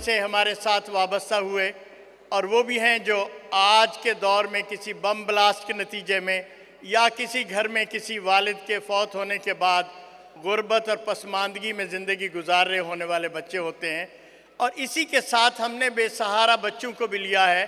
سے ہمارے ساتھ وابستہ ہوئے، اور وہ بھی ہیں جو آج کے دور میں کسی بم بلاسٹ کے نتیجے میں یا کسی گھر میں کسی والد کے فوت ہونے کے بعد غربت اور پسماندگی میں زندگی گزار رہے ہونے والے بچے ہوتے ہیں۔ اور اسی کے ساتھ ہم نے بے سہارا بچوں کو بھی لیا ہے۔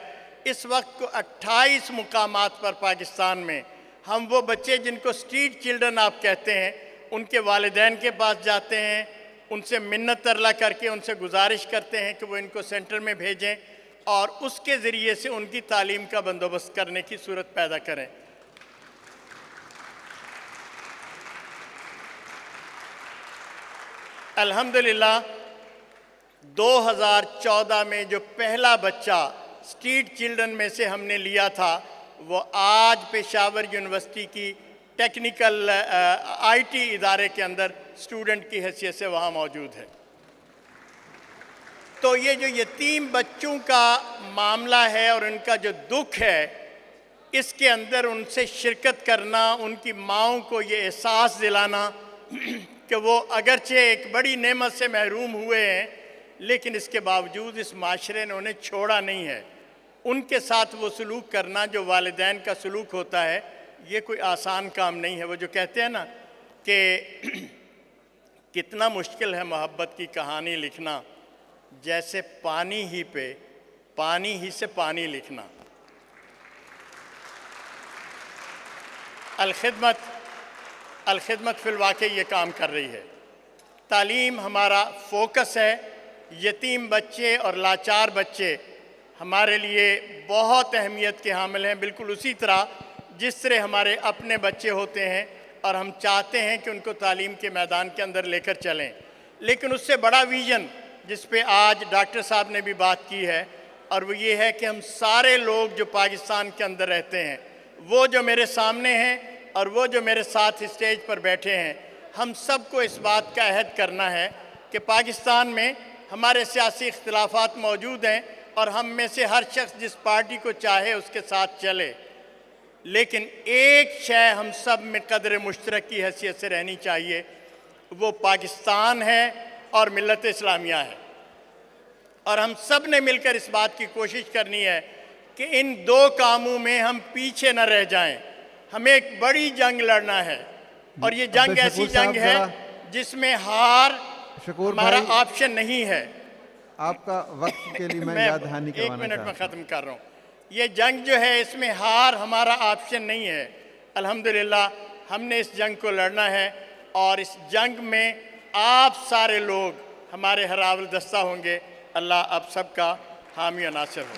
اس وقت کو 28 مقامات پر پاکستان میں ہم وہ بچے جن کو اسٹریٹ چلڈرن آپ کہتے ہیں، ان کے والدین کے پاس جاتے ہیں، ان سے منت ترلا کر کے ان سے گزارش کرتے ہیں کہ وہ ان کو سینٹر میں بھیجیں اور اس کے ذریعے سے ان کی تعلیم کا بندوبست کرنے کی صورت پیدا کریں۔ الحمدللہ 2014 میں جو پہلا بچہ اسٹریٹ چلڈرن میں سے ہم نے لیا تھا، وہ آج پشاور یونیورسٹی کی ٹیکنیکل آئی ٹی ادارے کے اندر اسٹوڈنٹ کی حیثیت سے وہاں موجود ہے۔ تو یہ جو یتیم بچوں کا معاملہ ہے اور ان کا جو دکھ ہے، اس کے اندر ان سے شرکت کرنا، ان کی ماؤں کو یہ احساس دلانا کہ وہ اگرچہ ایک بڑی نعمت سے محروم ہوئے ہیں، لیکن اس کے باوجود اس معاشرے نے انہیں چھوڑا نہیں ہے۔ ان کے ساتھ وہ سلوک کرنا جو والدین کا سلوک ہوتا ہے، یہ کوئی آسان کام نہیں ہے۔ وہ جو کہتے ہیں نا کہ کتنا مشکل ہے محبت کی کہانی لکھنا، جیسے پانی ہی سے پانی لکھنا۔ الخدمت فی الواقع یہ کام کر رہی ہے۔ تعلیم ہمارا فوکس ہے۔ یتیم بچے اور لاچار بچے ہمارے لیے بہت اہمیت کے حامل ہیں، بالکل اسی طرح جس طرح ہمارے اپنے بچے ہوتے ہیں، اور ہم چاہتے ہیں کہ ان کو تعلیم کے میدان کے اندر لے کر چلیں۔ لیکن اس سے بڑا ویژن جس پہ آج ڈاکٹر صاحب نے بھی بات کی ہے، اور وہ یہ ہے کہ ہم سارے لوگ جو پاکستان کے اندر رہتے ہیں، وہ جو میرے سامنے ہیں اور وہ جو میرے ساتھ اسٹیج پر بیٹھے ہیں، ہم سب کو اس بات کا عہد کرنا ہے کہ پاکستان میں ہمارے سیاسی اختلافات موجود ہیں اور ہم میں سے ہر شخص جس پارٹی کو چاہے اس کے ساتھ چلے، لیکن ایک شے ہم سب میں قدر مشترک کی حیثیت سے رہنی چاہیے، وہ پاکستان ہے اور ملت اسلامیہ ہے۔ اور ہم سب نے مل کر اس بات کی کوشش کرنی ہے کہ ان دو کاموں میں ہم پیچھے نہ رہ جائیں۔ ہمیں ایک بڑی جنگ لڑنا ہے، اور یہ جنگ ایسی جنگ ہے جس میں ہار ہمارا آپشن نہیں ہے۔ آپ کا وقت کے لیے میں یاد دہانی کروانا ایک منٹ میں چاہتا ہوں۔ ختم کر رہا ہوں۔ یہ جنگ جو ہے اس میں ہار ہمارا آپشن نہیں ہے۔ الحمدللہ ہم نے اس جنگ کو لڑنا ہے، اور اس جنگ میں آپ سارے لوگ ہمارے ہراول دستہ ہوں گے۔ اللہ آپ سب کا حامی و ناصر ہو۔